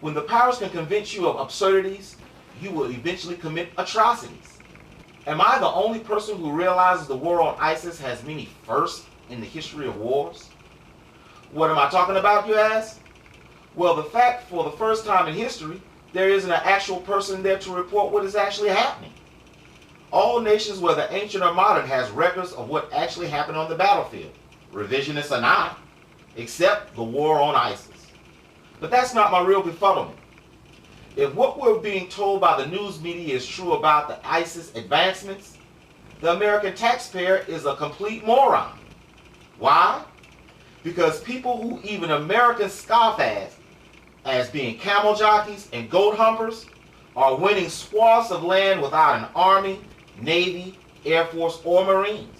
When the powers can convince you of absurdities, you will eventually commit atrocities. Am I the only person who realizes the war on ISIS has many firsts in the history of wars? What am I talking about, you ask? Well, the fact for the first time in history, there isn't an actual person there to report what is actually happening. All nations, whether ancient or modern, has records of what actually happened on the battlefield, revisionists or not, except the war on ISIS. But that's not my real befuddlement. If what we're being told by the news media is true about the ISIS advancements, the American taxpayer is a complete moron. Why? Because people who even Americans scoff at as being camel jockeys and goat humpers are winning swaths of land without an army, navy, air force, or marines.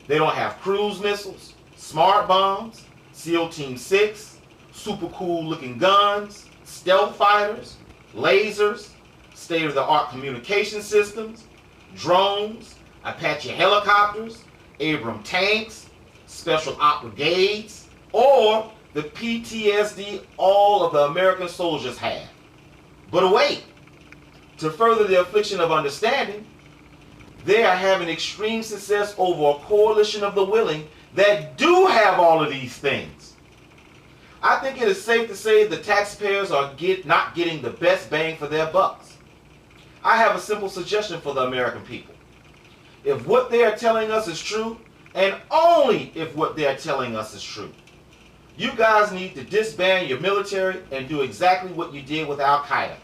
They don't have cruise missiles, smart bombs, SEAL Team 6, super cool looking guns, stealth fighters, lasers, state-of-the-art communication systems, drones, Apache helicopters, Abrams tanks, special op brigades, or the PTSD all of the American soldiers have. But wait, to further the affliction of understanding, they are having extreme success over a coalition of the willing that do have all of these things. I think it is safe to say the taxpayers are not getting the best bang for their bucks. I have a simple suggestion for the American people. If what they are telling us is true, and only if what they are telling us is true, you guys need to disband your military and do exactly what you did with Al-Qaeda.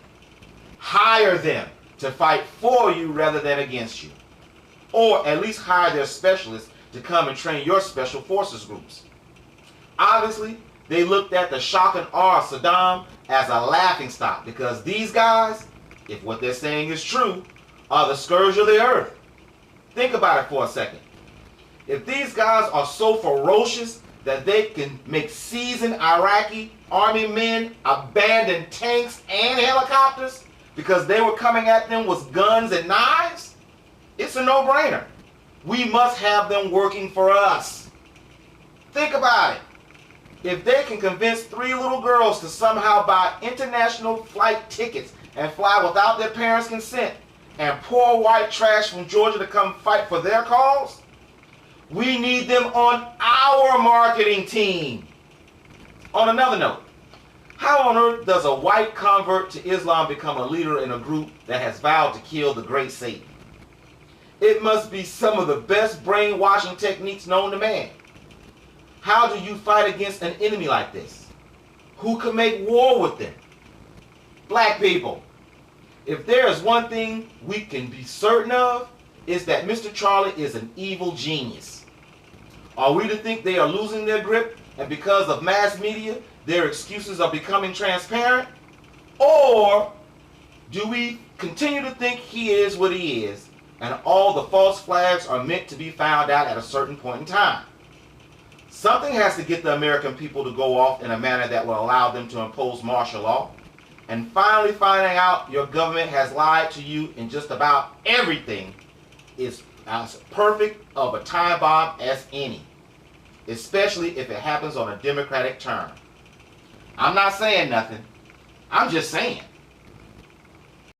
Hire them to fight for you rather than against you. Or at least hire their specialists to come and train your special forces groups. Obviously, they looked at the shock and awe of Saddam as a laughingstock because these guys, if what they're saying is true, are the scourge of the earth. Think about it for a second. If these guys are so ferocious that they can make seasoned Iraqi army men abandon tanks and helicopters because they were coming at them with guns and knives, it's a no-brainer. We must have them working for us. Think about it. If they can convince 3 little girls to somehow buy international flight tickets and fly without their parents' consent, and poor white trash from Georgia to come fight for their cause, we need them on our marketing team. On another note, how on earth does a white convert to Islam become a leader in a group that has vowed to kill the great Satan? It must be some of the best brainwashing techniques known to man. How do you fight against an enemy like this? Who can make war with them? Black people. If there is one thing we can be certain of, it's that Mr. Charlie is an evil genius. Are we to think they are losing their grip and because of mass media, their excuses are becoming transparent? Or do we continue to think he is what he is and all the false flags are meant to be found out at a certain point in time? Something has to get the American people to go off in a manner that will allow them to impose martial law. And finally finding out your government has lied to you in just about everything is as perfect of a time bomb as any. Especially if it happens on a democratic term. I'm not saying nothing. I'm just saying.